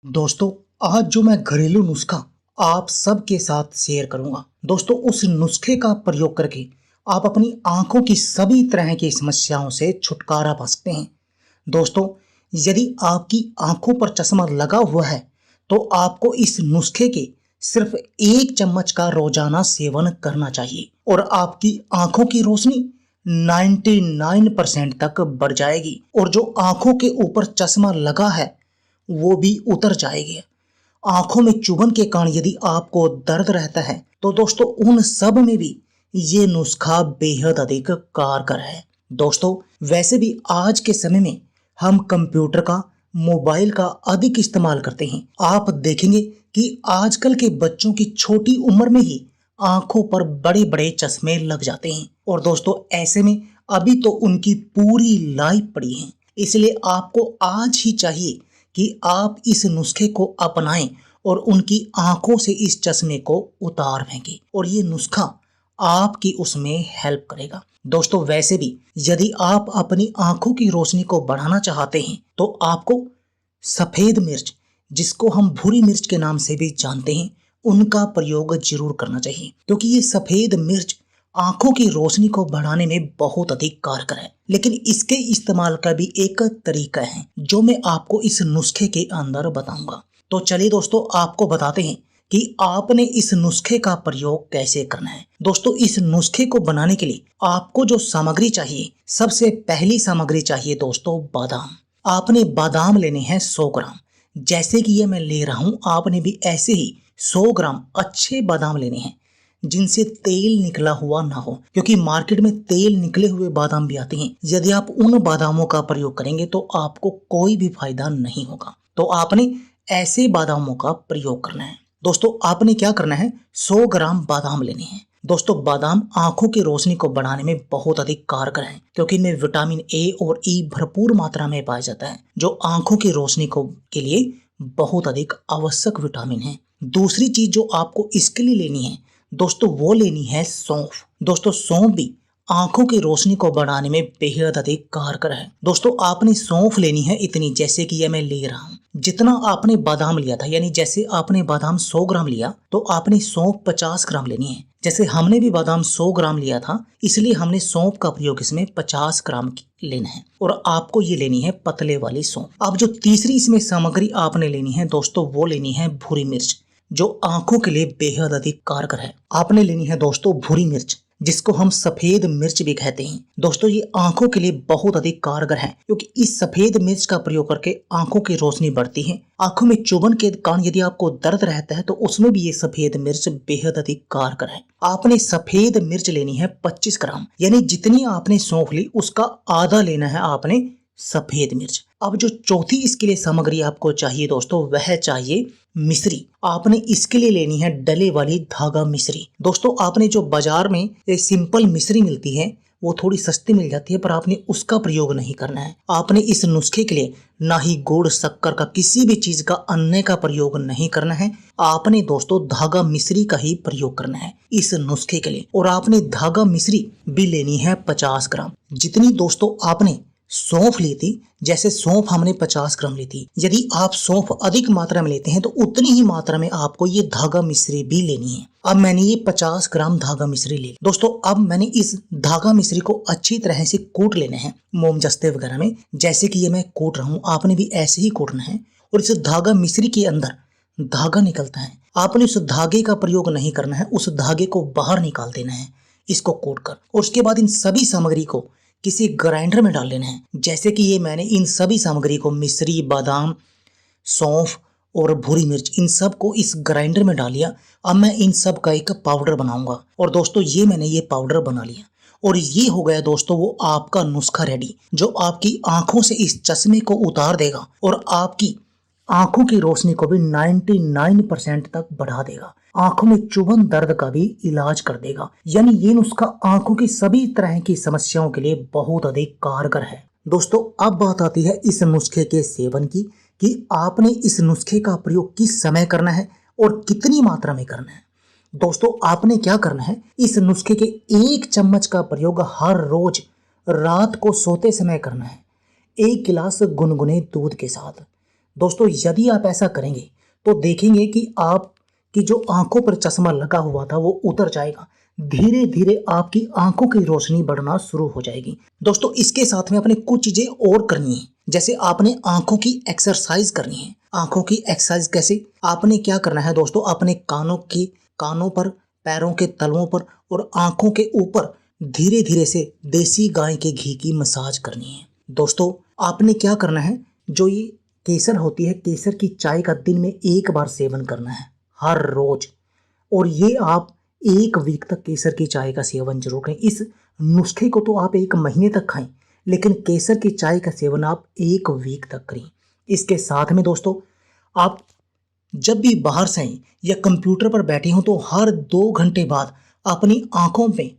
दोस्तों, आज जो मैं घरेलू नुस्खा आप सबके साथ शेयर करूंगा। दोस्तों, उस नुस्खे का प्रयोग करके आप अपनी आंखों की सभी तरह की समस्याओं से छुटकारा पा सकते हैं। दोस्तों, यदि आपकी आंखों पर चश्मा लगा हुआ है तो आपको इस नुस्खे के सिर्फ 1 चम्मच का रोजाना सेवन करना चाहिए और आपकी आंखों की रोशनी 99% तक बढ़ जाएगी और जो आंखों के ऊपर चश्मा लगा है वो भी उतर जाएगी। आंखों में चुभन के कारण यदि आपको दर्द रहता है तो दोस्तों उन सब में भी ये नुस्खा बेहद अधिक कारगर है। दोस्तों, वैसे भी आज के समय में हम कंप्यूटर का, मोबाइल का अधिक इस्तेमाल करते हैं। आप देखेंगे कि आजकल के बच्चों की छोटी उम्र में ही आंखों पर बड़े बड़े चश्मे लग जाते हैं और दोस्तों ऐसे में अभी तो उनकी पूरी लाइफ पड़ी है। इसलिए आपको आज ही चाहिए कि आप इस नुस्खे को अपनाएं और उनकी आंखों से इस चश्मे को उतार फेंकें और ये नुस्खा आपकी उसमें हेल्प करेगा। दोस्तों, वैसे भी यदि आप अपनी आंखों की रोशनी को बढ़ाना चाहते हैं तो आपको सफेद मिर्च, जिसको हम भूरी मिर्च के नाम से भी जानते हैं, उनका प्रयोग जरूर करना चाहिए क्योंकि ये सफेद मिर्च आंखों की रोशनी को बढ़ाने में बहुत अधिक कारगर है। लेकिन इसके इस्तेमाल का भी एक तरीका है जो मैं आपको इस नुस्खे के अंदर बताऊंगा। तो चलिए दोस्तों, आपको बताते हैं कि आपने इस नुस्खे का प्रयोग कैसे करना है। दोस्तों, इस नुस्खे को बनाने के लिए आपको जो सामग्री चाहिए, सबसे पहली सामग्री चाहिए दोस्तों बादाम। आपने बादाम लेने हैं 100 ग्राम। जैसे कि ये मैं ले रहा हूं, आपने भी ऐसे ही 100 ग्राम अच्छे बादाम लेने हैं जिनसे तेल निकला हुआ ना हो, क्योंकि मार्केट में तेल निकले हुए बादाम भी आते हैं। यदि आप उन बादामों का प्रयोग करेंगे तो आपको कोई भी फायदा नहीं होगा। तो आपने ऐसे बादामों का प्रयोग करना है। दोस्तों, आपने क्या करना है, 100 ग्राम बादाम लेने हैं। दोस्तों, बादाम आंखों की रोशनी को बढ़ाने में बहुत अधिक कारगर है क्योंकि इनमें विटामिन ए और ई भरपूर मात्रा में पाया जाता है जो आंखों की रोशनी को के लिए बहुत अधिक आवश्यक विटामिन है। दूसरी चीज जो आपको इसके लिए लेनी है दोस्तों, वो लेनी है सौंफ। दोस्तों, सौंफ भी आंखों की रोशनी को बढ़ाने में बेहद अधिक कारगर है। दोस्तों, आपने सौंफ लेनी है इतनी, जैसे कि यह मैं ले रहा हूं। जितना आपने बादाम लिया था, यानी जैसे आपने बादाम 100 ग्राम लिया तो आपने सौंफ 50 ग्राम लेनी है। जैसे हमने भी बादाम 100 ग्राम लिया था, इसलिए हमने सौंफ का प्रयोग इसमें 50 ग्राम लेना है और आपको ये लेनी है पतले वाली सौंफ। अब जो तीसरी इसमें सामग्री आपने लेनी है दोस्तों, वो लेनी है भूरी मिर्च, जो आंखों के लिए बेहद अधिक कारगर है। आपने लेनी है दोस्तों भूरी मिर्च, जिसको हम सफेद मिर्च भी कहते हैं। दोस्तों, ये आंखों के लिए बहुत अधिक कारगर है क्योंकि इस सफेद मिर्च का प्रयोग करके आंखों की रोशनी बढ़ती है। आंखों में चुभन के कारण यदि आपको दर्द रहता है तो उसमें भी ये सफेद मिर्च बेहद अधिक कारगर है। आपने सफेद मिर्च लेनी है 25 ग्राम, यानी जितनी आपने सौंफ ली उसका आधा लेना है आपने सफेद मिर्च। अब जो चौथी इसके लिए सामग्री आपको चाहिए दोस्तों, वह चाहिए मिश्री। आपने इसके लिए लेनी है डले वाली धागा मिश्री। दोस्तों, आपने जो बाजार में एक सिंपल मिश्री मिलती है वो थोड़ी सस्ती मिल जाती है, पर आपने उसका प्रयोग नहीं करना है। आपने इस नुस्खे के लिए ना ही गुड़, शक्कर का, किसी भी चीज का अन्य का प्रयोग नहीं करना है। आपने दोस्तों धागा मिश्री का ही प्रयोग करना है इस नुस्खे के लिए और आपने धागा मिश्री भी लेनी है 50 ग्राम। जितनी दोस्तों आपने सौंफ ली थी, जैसे सौंफ हमने 50 ग्राम ली थी, यदि आप सौंफ अधिक मात्रा में लेते हैं तो उतनी ही मात्रा में आपको ये धागा मिश्री भी लेनी है। अब मैंने ये 50 ग्राम धागा मिश्री ले ली। दोस्तों, अब मैंने इस धागा मिश्री को अच्छी तरह से कूट लेना है मोमजस्ते वगैरह में, जैसे कि ये मैं कूट रहा हूँ। आपने भी ऐसे ही कूटना है और इस धागा मिश्री के अंदर धागा निकलता है, आपने उस धागे का प्रयोग नहीं करना है, उस धागे को बाहर निकाल देना है इसको कूट कर। और उसके बाद इन सभी सामग्री को किसी ग्राइंडर में डाल लेना है। जैसे कि ये मैंने इन सभी सामग्री को, मिश्री, बादाम, सौंफ और भूरी मिर्च, इन सब को इस ग्राइंडर में डाल लिया। अब मैं इन सब का एक पाउडर बनाऊंगा और दोस्तों ये मैंने ये पाउडर बना लिया और ये हो गया दोस्तों वो आपका नुस्खा रेडी, जो आपकी आंखों से इस चश्मे को उतार देगा और आपकी आंखों की रोशनी को भी 99% तक बढ़ा देगा। आंखों में चुभन, दर्द का भी इलाज कर देगा। यानी ये नुस्खा आंखों की सभी तरह की समस्याओं के लिए बहुत अधिक कारगर है। दोस्तों, अब बात आती है इस नुस्खे के सेवन की कि आपने इस नुस्खे का प्रयोग किस समय करना है और कितनी मात्रा में करना है। दोस्तों, आपने क्या करना है, इस नुस्खे के 1 चम्मच का प्रयोग हर रोज रात को सोते समय करना है, 1 गिलास गुनगुने दूध के साथ। दोस्तों यदि आप ऐसा करेंगे तो देखेंगे कि आपकी जो आंखों पर चश्मा लगा हुआ था वो उतर जाएगा। धीरे धीरे आपकी आंखों की रोशनी बढ़ना शुरू हो जाएगी। दोस्तों इसके साथ में आपने कुछ चीजें और करनी है, जैसे आपने आंखों की एक्सरसाइज करनी है। आंखों की एक्सरसाइज कैसे? आपने क्या करना है दोस्तों, अपने कानों पर, पैरों के तलवों पर और आंखों के ऊपर धीरे धीरे से देसी गाय के घी की मसाज करनी है। दोस्तों आपने क्या करना है, जो ये केसर होती है, केसर की चाय का दिन में एक बार सेवन करना है हर रोज। और ये आप 1 वीक तक केसर की चाय का सेवन जरूर करें। इस नुस्खे को तो आप 1 महीने तक खाएं, लेकिन केसर की चाय का सेवन आप 1 वीक तक करें। इसके साथ में दोस्तों आप जब भी बाहर से आए या कंप्यूटर पर बैठे हों तो हर 2 घंटे बाद अपनी आंखों में,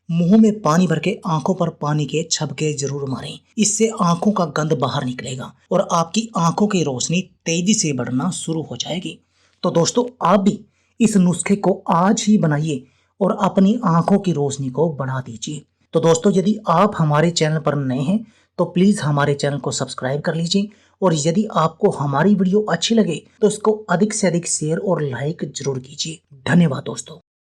मुंह में पानी भर के आंखों पर पानी के छबके जरूर मारें। इससे आंखों का गंद बाहर निकलेगा और आपकी आंखों की रोशनी तेजी से बढ़ना शुरू हो जाएगी। तो दोस्तों आप भी इस नुस्खे को आज ही बनाइए और अपनी आंखों की रोशनी को बढ़ा दीजिए। तो दोस्तों यदि आप हमारे चैनल पर नए हैं तो प्लीज हमारे चैनल को सब्सक्राइब कर लीजिए, और यदि आपको हमारी वीडियो अच्छी लगे तो इसको अधिक से अधिक शेयर और लाइक जरूर कीजिए। धन्यवाद दोस्तों।